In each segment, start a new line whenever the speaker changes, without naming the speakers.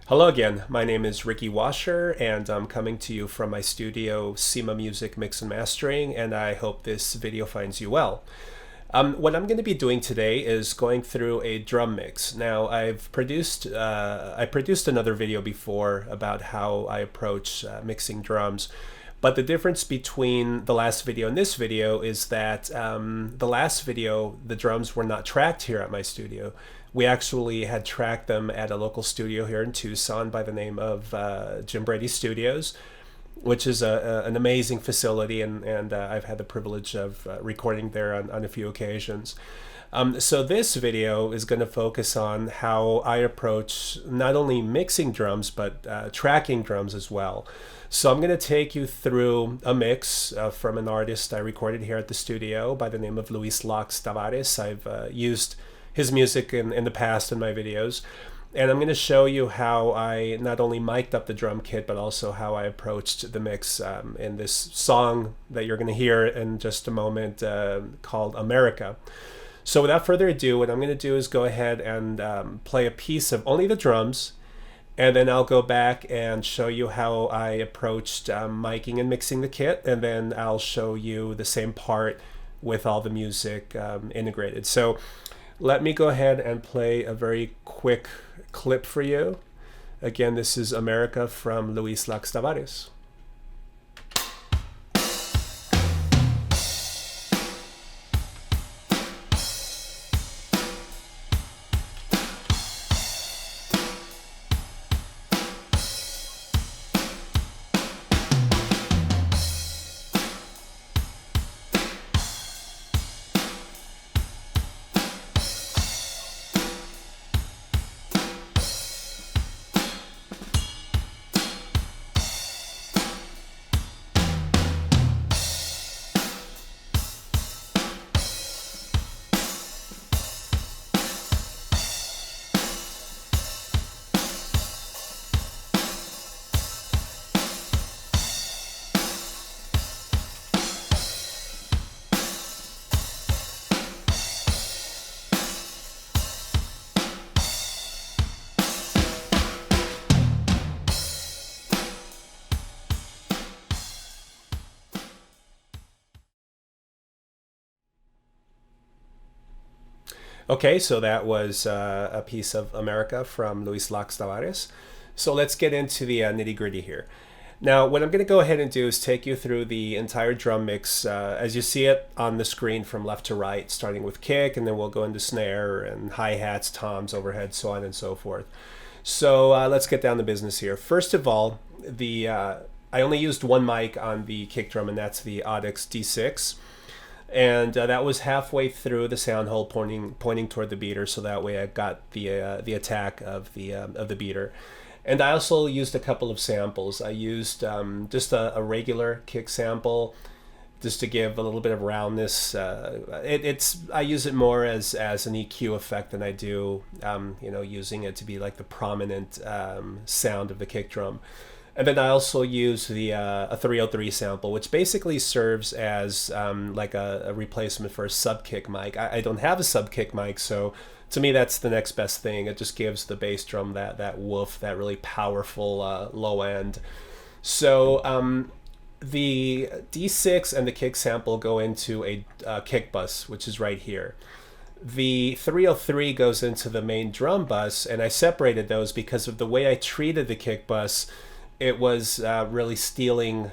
Hello again, my name is Ricky Wascher and I'm coming to you from my studio Cimamusic Mix Mastering, and I hope this video finds you well. What I'm going to be doing today is going through a drum mix. Now I produced another video before about how I approach mixing drums. But the difference between the last video and this video is that the last video, the drums were not tracked here at my studio. We actually had tracked them at a local studio here in Tucson by the name of Jim Brady Studios, which is an amazing facility, and I've had the privilege of recording there on a few occasions. So this video is going to focus on how I approach not only mixing drums, but tracking drums as well. So I'm going to take you through a mix from an artist I recorded here at the studio by the name of Luis Lax Tavares. I've used his music in the past in my videos. And I'm going to show you how I not only mic'd up the drum kit, but also how I approached the mix in this song that you're going to hear in just a moment called America. So without further ado, what I'm going to do is go ahead and play a piece of only the drums, and then I'll go back and show you how I approached miking and mixing the kit, and then I'll show you the same part with all the music integrated. So let me go ahead and play a very quick clip for you. Again, this is America from Luis Lax Tavares. Okay, so that was a piece of America from Luis Lax Tavares. So let's get into the nitty-gritty here. Now, what I'm going to go ahead and do is take you through the entire drum mix as you see it on the screen from left to right, starting with kick, and then we'll go into snare and hi-hats, toms, overhead, so on and so forth. So let's get down to business here. First of all, I only used one mic on the kick drum, and that's the Audix D6. And that was halfway through the sound hole, pointing toward the beater, so that way I got the attack of the beater. And I also used a couple of samples. I used just a regular kick sample, just to give a little bit of roundness. I use it more as an EQ effect than I do, using it to be like the prominent sound of the kick drum. And then I also use a 303 sample, which basically serves as like a replacement for a sub-kick mic. I don't have a sub-kick mic, so to me that's the next best thing. It just gives the bass drum that woof, that really powerful low end. So the D6 and the kick sample go into a kick bus, which is right here. The 303 goes into the main drum bus, and I separated those because of the way I treated the kick bus. It was really stealing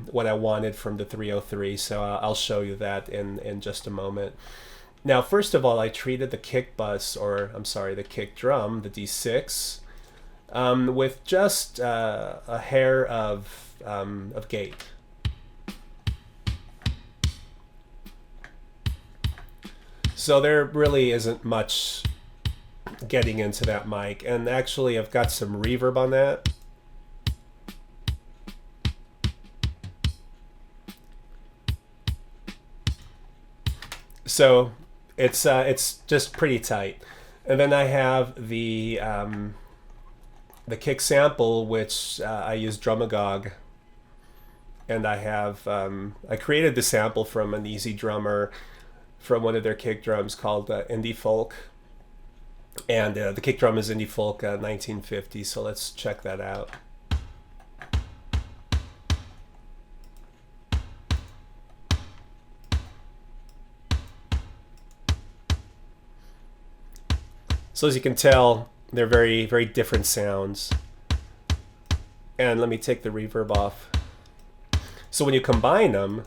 what I wanted from the 303, so I'll show you that in just a moment. Now, first of all, I treated the kick bus, or I'm sorry, the kick drum, the D6, with just a hair of gate. So there really isn't much getting into that mic, and actually I've got some reverb on that. So it's just pretty tight. And then I have the kick sample, which I use Drumagog, and I created the sample from an easy drummer from one of their kick drums called Indie Folk. And the kick drum is Indie Folk 1950, so let's check that out. So as you can tell, they're very, very different sounds. And let me take the reverb off. So when you combine them,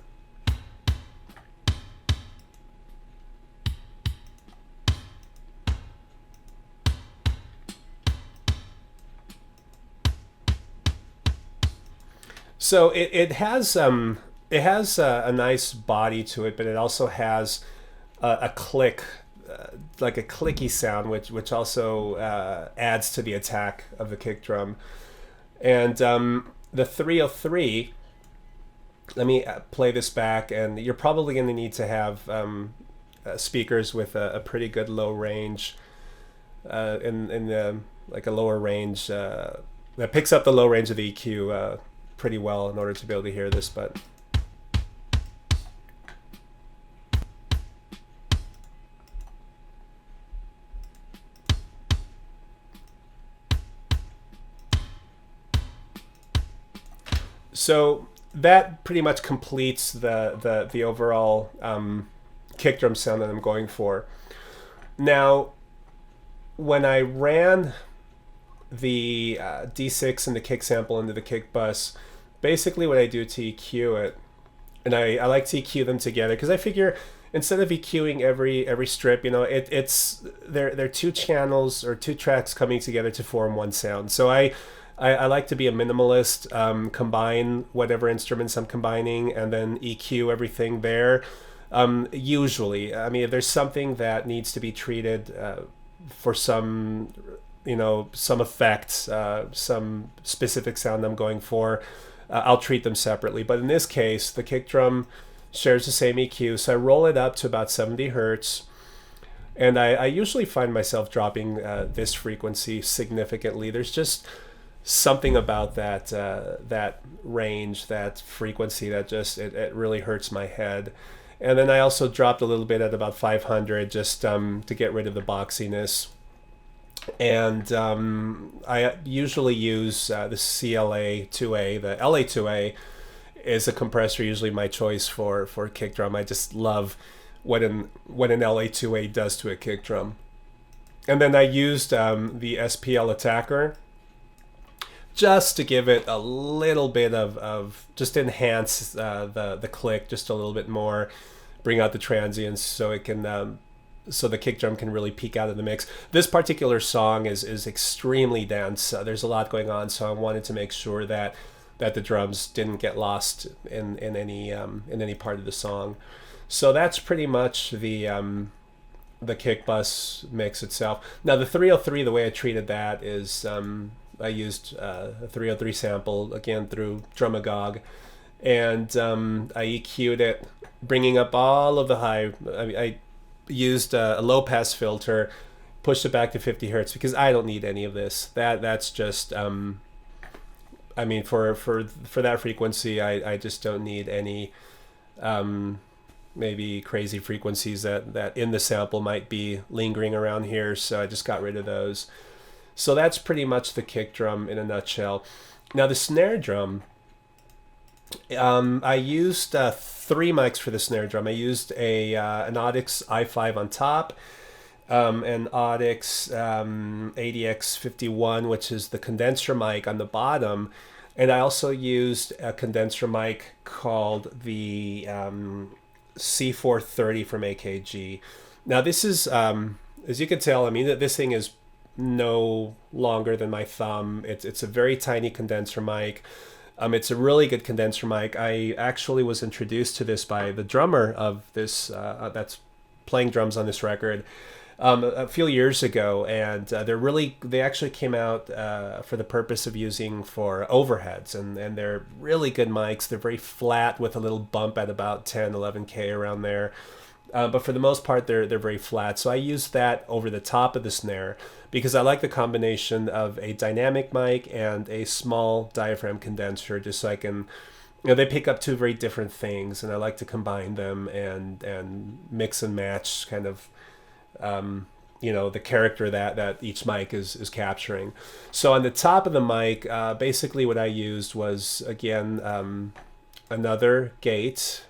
so it has a nice body to it, but it also has a click, like a clicky sound, which also adds to the attack of the kick drum. And the 303, let me play this back, and you're probably going to need to have speakers with a pretty good low range, in the like a lower range that picks up the low range of the EQ pretty well in order to be able to hear this. But so that pretty much completes the overall kick drum sound that I'm going for. Now, when I ran the D6 and the kick sample into the kick bus, basically what I do to EQ it, and I like to EQ them together because I figure instead of EQing every strip, you know, it's they're two channels or two tracks coming together to form one sound. So I like to be a minimalist, combine whatever instruments I'm combining, and then EQ everything there. Usually, I mean, if there's something that needs to be treated for some, you know, some effects, some specific sound I'm going for, I'll treat them separately. But in this case, the kick drum shares the same EQ, so I roll it up to about 70 hertz. And I usually find myself dropping this frequency significantly. There's just something about that range, that frequency, that just it really hurts my head. And then I also dropped a little bit at about 500 just to get rid of the boxiness. And I usually use the CLA2A. The LA2A is a compressor, usually my choice for kick drum. I just love what an LA2A does to a kick drum. And then I used the SPL Attacker just to give it a little bit of just enhance the click just a little bit more, bring out the transients so it can so the kick drum can really peek out of the mix. This particular song is extremely dense. There's a lot going on, so I wanted to make sure that the drums didn't get lost in any part of the song. So that's pretty much the kick bus mix itself. Now the 303, the way I treated that is I used a 303 sample again through Drumagog, and I EQ'd it, bringing up all of the high. I used a low pass filter, pushed it back to 50 hertz because I don't need any of this. That's just I mean, for that frequency, I just don't need any maybe crazy frequencies that in the sample might be lingering around here, so I just got rid of those. So that's pretty much the kick drum in a nutshell. Now the snare drum, I used 3 mics for the snare drum. I used an Audix i5 on top, an Audix ADX51, which is the condenser mic on the bottom, and I also used a condenser mic called the C430 from AKG. Now this is, as you can tell, I mean, this thing is no longer than my thumb. It's a very tiny condenser mic. It's a really good condenser mic. I actually was introduced to this by the drummer of this that's playing drums on this record a few years ago, and they actually came out for the purpose of using for overheads, and they're really good mics. They're very flat with a little bump at about 10, 11K around there. But for the most part, they're very flat. So I use that over the top of the snare because I like the combination of a dynamic mic and a small diaphragm condenser, just so I can, you know, they pick up two very different things, and I like to combine them and mix and match kind of you know, the character that each mic is capturing. So on the top of the mic, basically what I used was, again, another gate.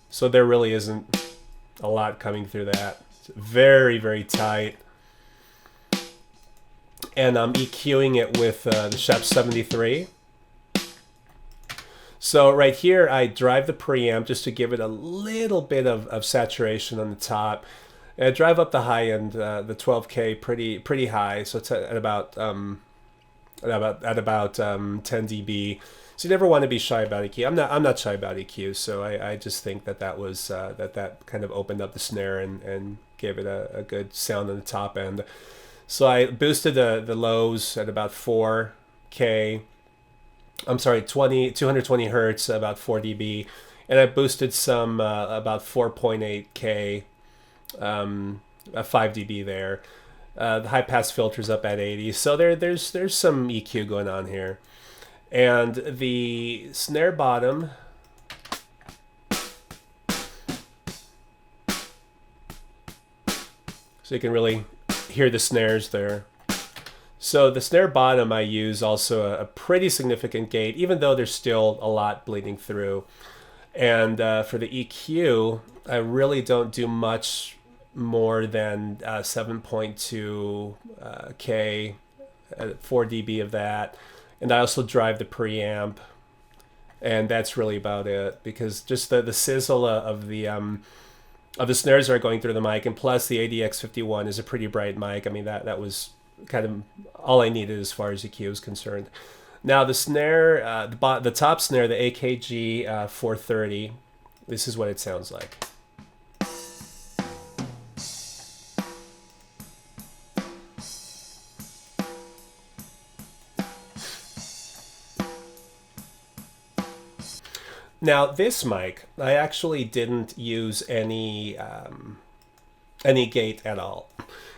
So there really isn't a lot coming through that. It's very, very tight. And I'm EQing it with the Shep 73. So right here, I drive the preamp just to give it a little bit of saturation on the top. And I drive up the high end, the 12K, pretty high. So it's at about 10 dB. So you never want to be shy about EQ. I'm not shy about EQ. So I just think that was that kind of opened up the snare and gave it a good sound on the top end. So I boosted the lows at about 4K. I'm sorry, 220 hertz, about 4 dB, and I boosted some about 4.8K, 5 dB there. The high pass filter's up at 80, so there's some EQ going on here, and the snare bottom. So you can really hear the snares there. So the snare bottom I use also a pretty significant gate, even though there's still a lot bleeding through. And for the EQ, I really don't do much more than 7.2 K, 4 dB of that. And I also drive the preamp, and that's really about it, because just the sizzle of the snares are going through the mic, and plus the ADX51 is a pretty bright mic. I mean, that was kind of all I needed as far as EQ is concerned. Now the snare, the top snare, the AKG 430, this is what it sounds like. Now this mic, I actually didn't use any gate at all.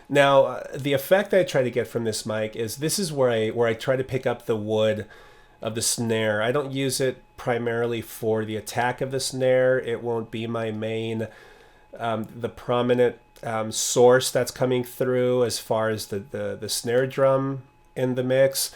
Now, the effect I try to get from this mic is this is where I try to pick up the wood of the snare. I don't use it primarily for the attack of the snare. It won't be my main, the prominent source that's coming through as far as the snare drum in the mix.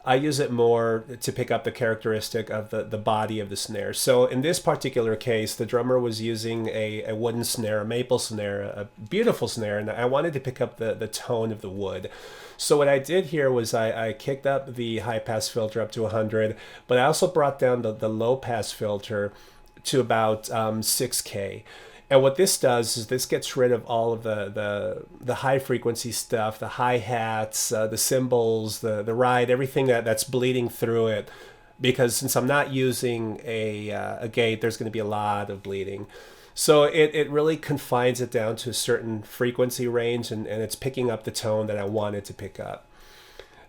I use it more to pick up the characteristic of the body of the snare. So in this particular case, the drummer was using a wooden snare, a maple snare, a beautiful snare, and I wanted to pick up the tone of the wood. So what I did here was I kicked up the high pass filter up to 100, but I also brought down the low pass filter to about 6K. And what this does is this gets rid of all of the high frequency stuff, the hi-hats, the cymbals, the ride, everything that's bleeding through it. Because since I'm not using a gate, there's going to be a lot of bleeding. So it really confines it down to a certain frequency range, and it's picking up the tone that I wanted to pick up.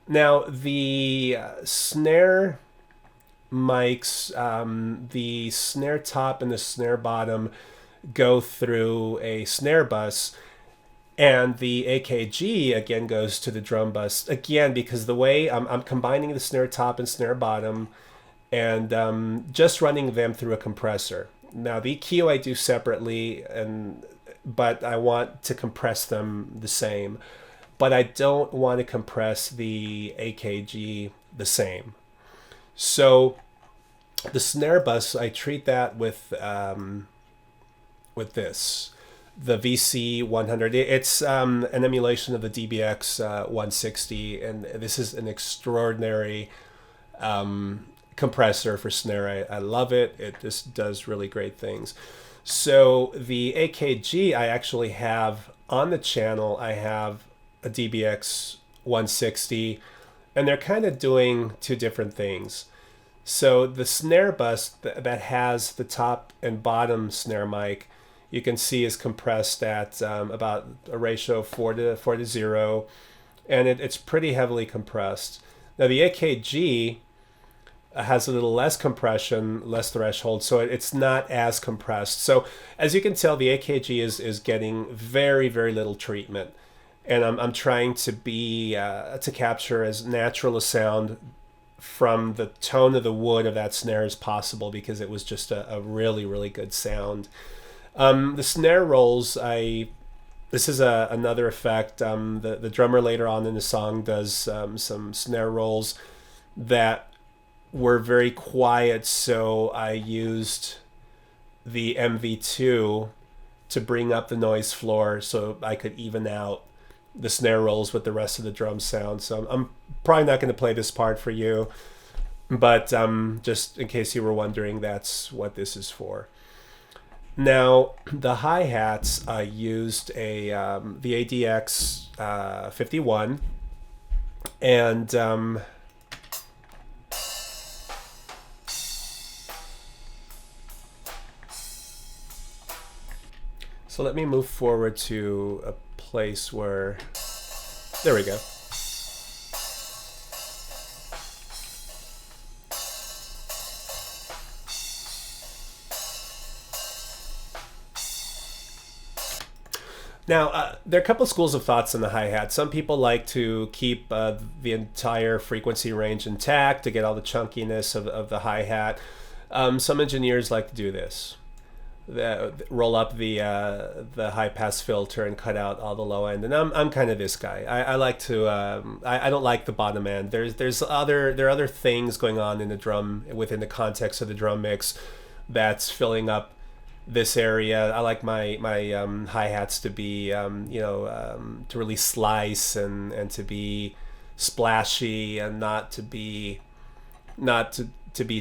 Now, the snare mics, the snare top and the snare bottom go through a snare bus, and the AKG again goes to the drum bus, again because the way I'm combining the snare top and snare bottom and just running them through a compressor. Now the EQ I do separately, but I want to compress them the same, but I don't want to compress the AKG the same. So the snare bus, I treat that with this, the VC 100. It's an emulation of the DBX 160, and this is an extraordinary compressor for snare. I love it. It just does really great things. So the AKG I actually have on the channel, I have a DBX 160, and they're kind of doing two different things. So the snare bus that has the top and bottom snare mic, you can see is compressed at about a ratio of 4 to 0, and it's pretty heavily compressed. Now the AKG has a little less compression, less threshold, so it's not as compressed. So as you can tell, the AKG is getting very, very little treatment, and I'm trying to capture as natural a sound from the tone of the wood of that snare as possible, because it was just a really, really good sound. The snare rolls, this is another effect. The drummer later on in the song does some snare rolls that were very quiet, so I used the MV2 to bring up the noise floor so I could even out the snare rolls with the rest of the drum sound. So I'm probably not going to play this part for you, but just in case you were wondering, that's what this is for. Now, the hi-hats, I used the ADX 51, and so let me move forward to a place where, there we go. Now, there are a couple of schools of thoughts on the hi-hat. Some people like to keep the entire frequency range intact to get all the chunkiness of the hi-hat. Some engineers like to do this. Roll up the high-pass filter and cut out all the low end. And I'm kind of this guy. I like to, I don't like the bottom end. There are other things going on in the drum, within the context of the drum mix, that's filling up this area. I like my hi-hats to be to really slice and to be splashy, and not to be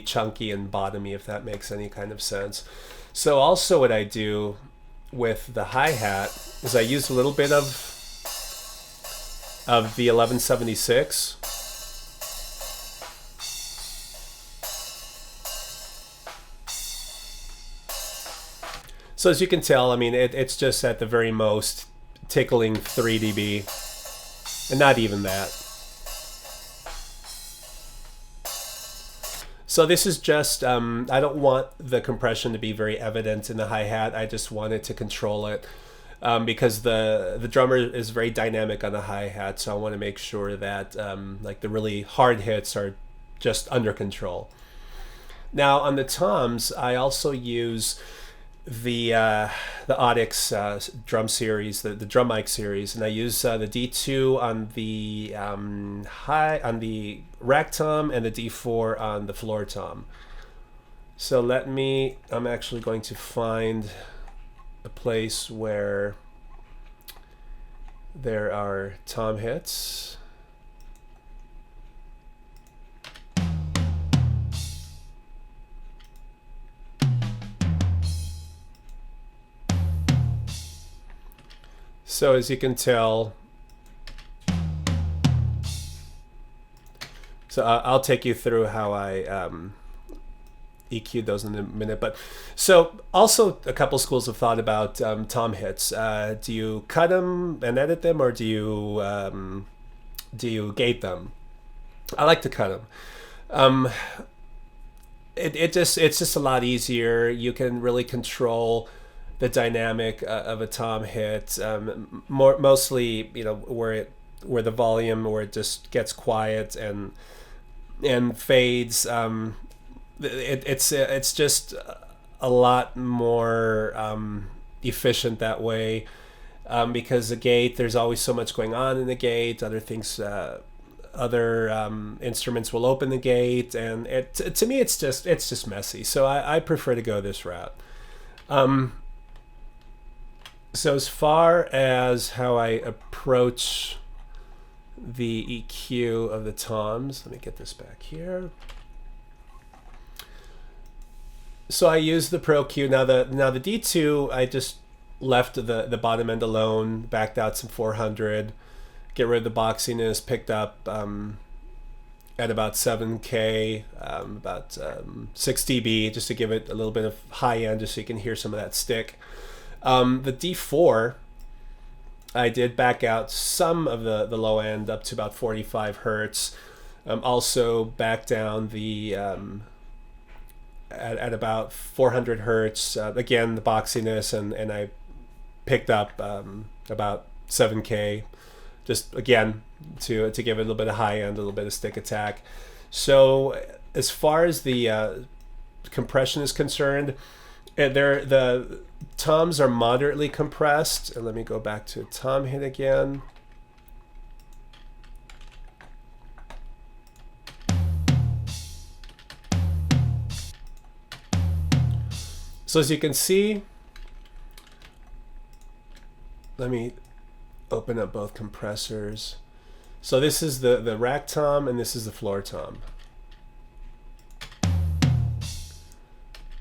chunky and bottomy, if that makes any kind of sense. So also what I do with the hi-hat is I use a little bit of the 1176. So as you can tell, I mean, it's just at the very most tickling 3 dB, and not even that. So this is just, I don't want the compression to be very evident in the hi-hat. I just want it to control it, because the drummer is very dynamic on the hi-hat, so I want to make sure that like the really hard hits are just under control. Now on the toms, I also use the Audix drum series, the drum mic series, and I use the D2 on the on the rack tom and the D4 on the floor tom. So I'm actually going to find a place where there are tom hits. So as you can tell, so I'll take you through how I EQ those in a minute. But so also a couple schools of thought about tom hits. Do you cut them and edit them, or do you gate them? I like to cut them. It's just a lot easier. You can really control the dynamic of a tom hit, mostly where the volume, where it just gets quiet and fades. It's just a lot more efficient that way, because the gate, there's always so much going on in the gate. Other things, other instruments will open the gate, and to me it's just messy. So I prefer to go this route. So as far as how I approach the EQ of the toms, let me get this back here. So I use the Pro Q. Now the D2, I just left the bottom end alone, backed out some 400, get rid of the boxiness, picked up at about 7K, about 6 dB, just to give it a little bit of high end, just so you can hear some of that stick. The D4, I did back out some of the low end up to about 45 hertz. Also back down the at about 400 hertz. Again, the boxiness, and I picked up about 7K, just again to give it a little bit of high end, a little bit of stick attack. So as far as the compression is concerned, the toms are moderately compressed. And let me go back to tom hit again. So as you can see, let me open up both compressors. So this is the rack tom and this is the floor tom.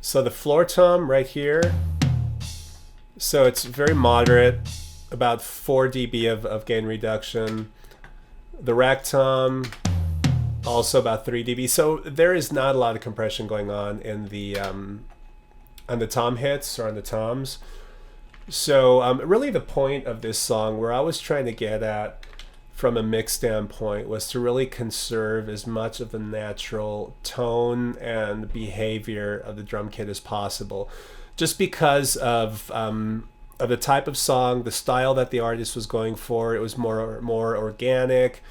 So the floor tom right here, so it's very moderate, about 4 dB of gain reduction. The rack tom, also about 3 dB. So there is not a lot of compression going on in the on the tom hits or on the toms. So really the point of this song, where I was trying to get at from a mix standpoint, was to really conserve as much of the natural tone and behavior of the drum kit as possible, just because of the type of song, the style that the artist was going for. It was more organic,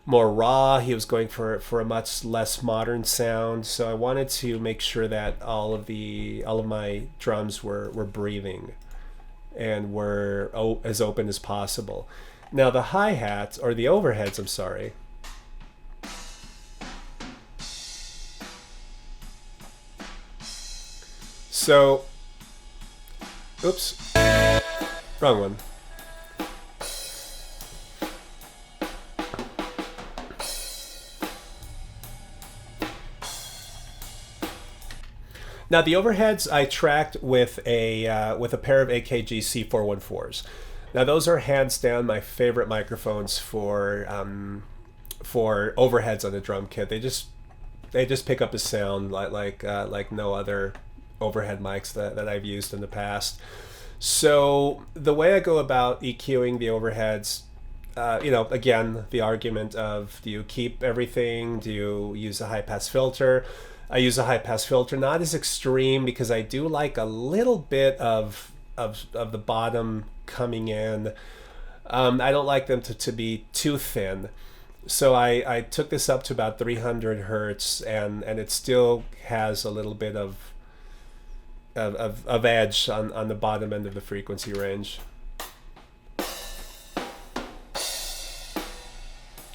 more raw. He was going for a much less modern sound. So I wanted to make sure that all of my drums were breathing and were as open as possible. Now the hi-hats, or the overheads, I'm sorry. So, oops, wrong one. Now the overheads I tracked with a pair of AKG C414s. Now those are hands down my favorite microphones for overheads on the drum kit. They just pick up a sound like no other overhead mics that I've used in the past. So the way I go about EQing the overheads, again, the argument of, do you keep everything? Do you use a high pass filter? I use a high pass filter, not as extreme, because I do like a little bit of the bottom coming in. I don't like them to be too thin. So I took this up to about 300 hertz, and it still has a little bit of edge on the bottom end of the frequency range.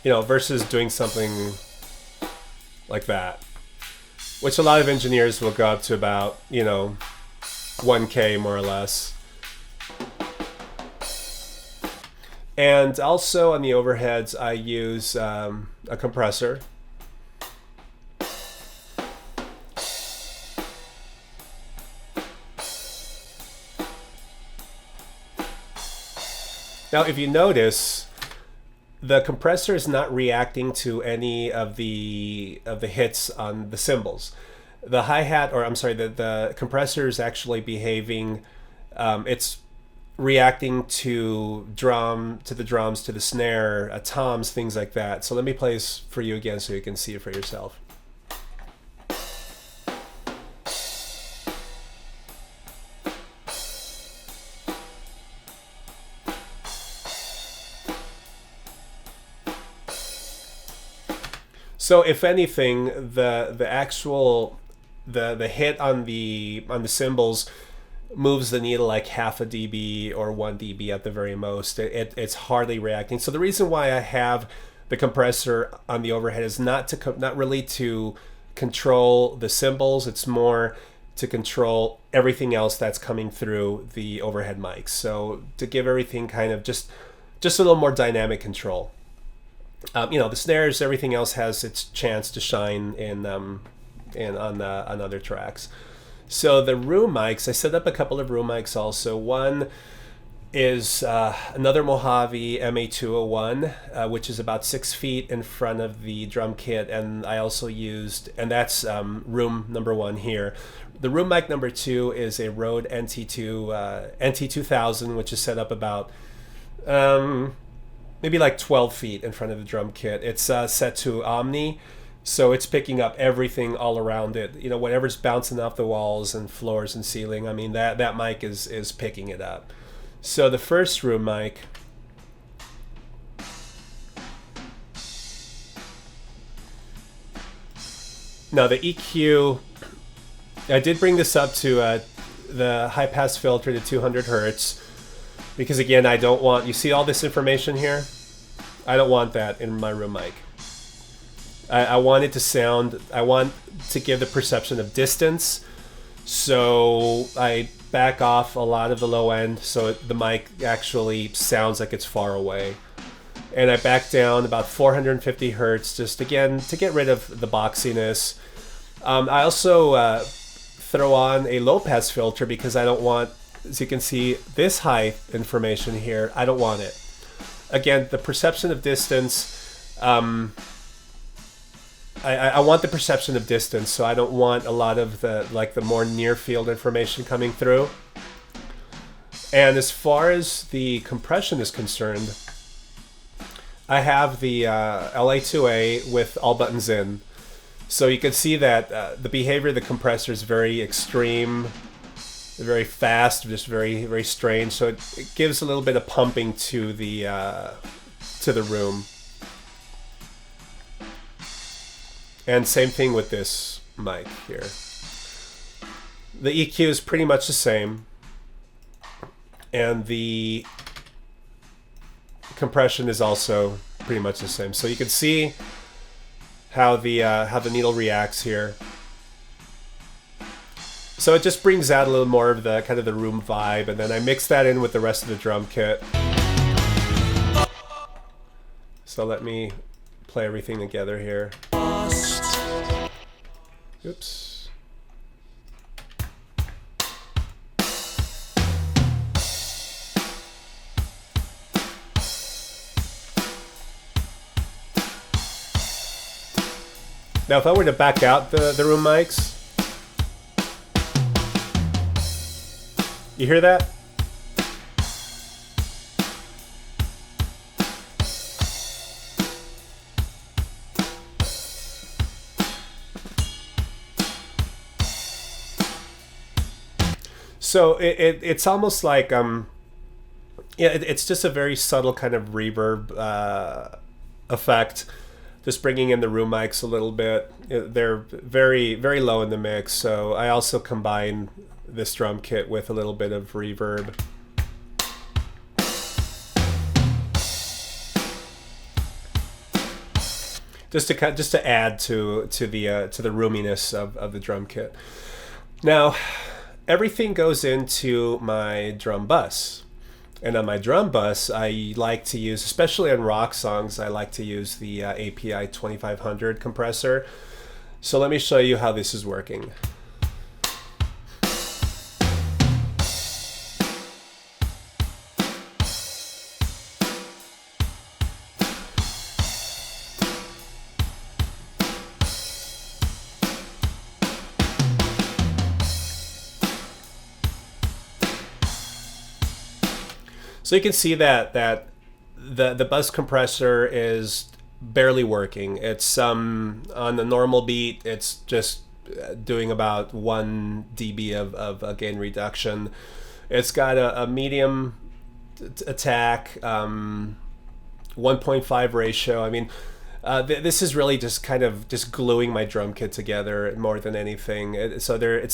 Versus doing something like that, which a lot of engineers will go up to about, 1K more or less. And also on the overheads, I use a compressor. Now, if you notice, the compressor is not reacting to any of the hits on the cymbals. The hi-hat, or I'm sorry, the compressor is actually behaving. It's reacting to the drums, to the snare, toms, things like that. So let me play this for you again so you can see it for yourself. So if anything, the actual the hit on the cymbals moves the needle like half a dB or 1 dB at the very most. It's hardly reacting. So the reason why I have the compressor on the overhead is not really to control the cymbals. It's more to control everything else that's coming through the overhead mics. So to give everything kind of just a little more dynamic control. The snares, everything else has its chance to shine on other tracks. So the room mics, I set up a couple of room mics also. One is another Mojave MA201, which is about 6 feet in front of the drum kit, and I also used, and that's room number 1 here. The room mic number 2 is a Rode NT2000, which is set up about maybe like 12 feet in front of the drum kit. It's set to Omni, so it's picking up everything all around it. Whatever's bouncing off the walls and floors and ceiling, I mean, that mic is picking it up. So the first room mic, Now the EQ, I did bring this up to the high pass filter to 200 hertz because again, I don't want, you see all this information here? I don't want that in my room mic. I want it to sound, I want to give the perception of distance, so I back off a lot of the low end so the mic actually sounds like it's far away. And I back down about 450 hertz just again to get rid of the boxiness. I also throw on a low pass filter because I don't want, as you can see, this high information here, I don't want it. Again, the perception of distance, I want the perception of distance, so I don't want a lot of the more near field information coming through. And as far as the compression is concerned, I have the LA2A with all buttons in. So you can see that the behavior of the compressor is very extreme, very fast, just very, very strange. So it gives a little bit of pumping to the room. And same thing with this mic here. The EQ is pretty much the same, and the compression is also pretty much the same. So you can see how the needle reacts here. So it just brings out a little more of the kind of the room vibe, and then I mix that in with the rest of the drum kit. So let me play everything together here. Oops. Now if I were to back out the room mics, you hear that? So it's almost like it's just a very subtle kind of reverb effect, just bringing in the room mics a little bit. They're very, very low in the mix, so I also combine this drum kit with a little bit of reverb. Just to add to the roominess of the drum kit. Now, everything goes into my drum bus. And on my drum bus, I like to use, especially on rock songs, I like to use the API 2500 compressor. So let me show you how this is working. So you can see that the bus compressor is barely working. It's on the normal beat, it's just doing about 1 dB of gain reduction. It's got a medium attack, 1.5 ratio. I mean, this is really just kind of just gluing my drum kit together more than anything. It's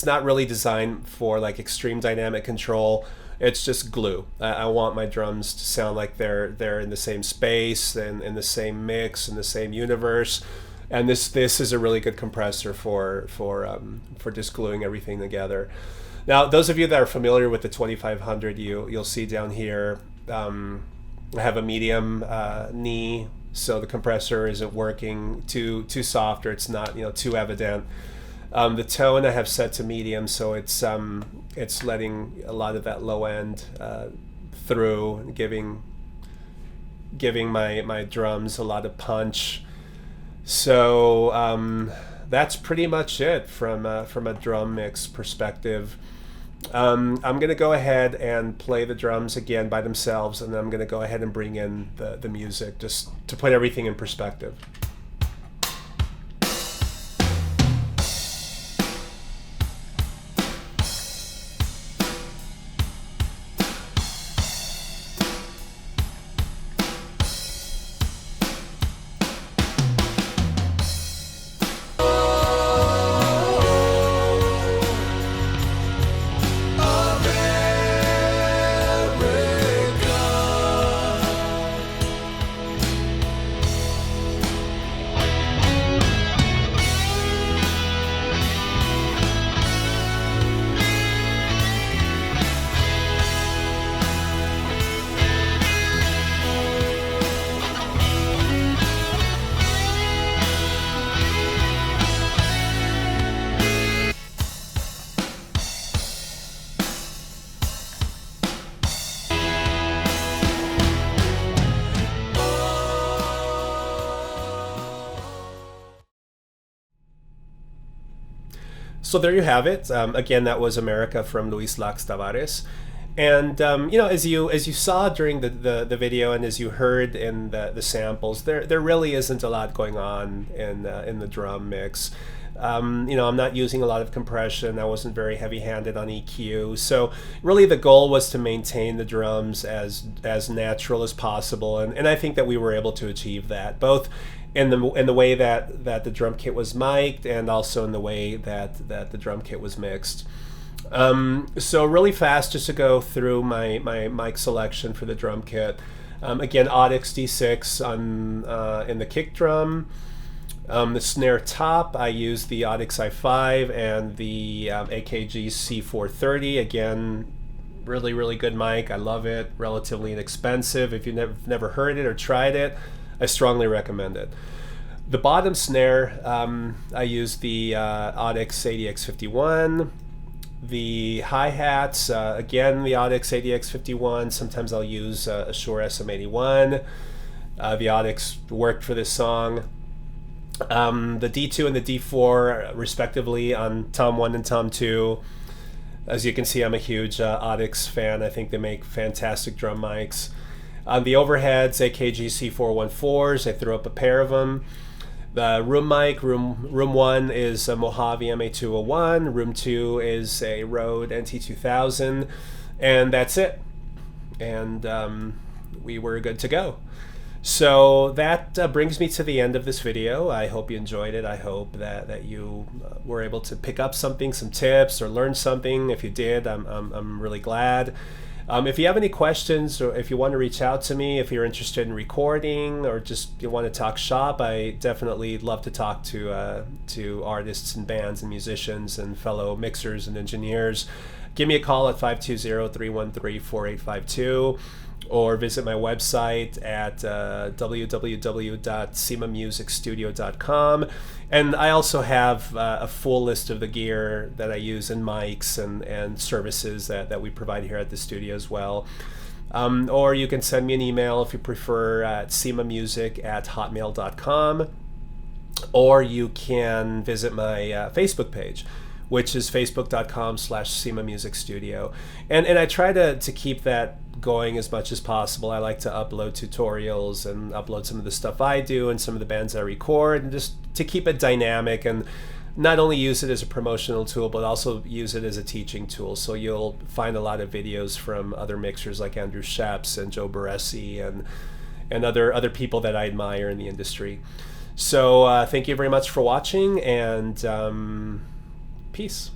not really designed for like extreme dynamic control. It's just glue. I want my drums to sound like they're in the same space and in the same mix and the same universe. And this is a really good compressor for just gluing everything together. Now, those of you that are familiar with the 2500, you'll see down here I have a medium knee, so the compressor isn't working too soft, or it's not too evident. The tone I have set to medium, so it's letting a lot of that low end through, giving my drums a lot of punch. So that's pretty much it from a drum mix perspective. I'm gonna go ahead and play the drums again by themselves, and then I'm gonna go ahead and bring in the music just to put everything in perspective. So there you have it. Again, that was America from Luis Lax Tavares. And you know, as you saw during the video, and as you heard in the samples, there really isn't a lot going on in the drum mix. You know, I'm not using a lot of compression. I wasn't very heavy-handed on EQ. So really, the goal was to maintain the drums as natural as possible, and I think that we were able to achieve that, both in the way that the drum kit was mic'd, and also in the way that the drum kit was mixed. So really fast, just to go through my mic selection for the drum kit. Again, Audix D6 on in the kick drum. The snare top, I use the Audix i5 and the AKG C430. Again, really good mic. I love it. Relatively inexpensive. If you've never heard it or tried it, I strongly recommend it. The bottom snare, I use the Audix ADX51. The hi-hats, again, the Audix ADX51. Sometimes I'll use a Shure SM81. The Audix worked for this song. The D2 and the D4, respectively, on Tom 1 and Tom 2. As you can see, I'm a huge Audix fan. I think they make fantastic drum mics. On the overheads, AKG C414s. I threw up a pair of them. The room mic, room 1 is a Mojave MA201. Room 2 is a Rode NT2000. And that's it. And we were good to go. So that brings me to the end of this video. I hope you enjoyed it. I hope that you were able to pick up something, some tips, or learn something. If you did, I'm really glad. If you have any questions, or if you want to reach out to me, if you're interested in recording, or just you want to talk shop, I definitely love to talk to artists and bands and musicians and fellow mixers and engineers. Give me a call at 520-313-4852. Or visit my website at www.cimamusicstudio.com. And I also have a full list of the gear that I use, and mics and services that we provide here at the studio as well. Or you can send me an email if you prefer at cimamusic@hotmail.com. Or you can visit my Facebook page, which is facebook.com/cimamusicstudio. And I try to keep that going as much as possible. I like to upload tutorials and upload some of the stuff I do and some of the bands I record, and just to keep it dynamic, and not only use it as a promotional tool, but also use it as a teaching tool. So you'll find a lot of videos from other mixers like Andrew Sheps and Joe Baresi and other people that I admire in the industry. So thank you very much for watching, and peace.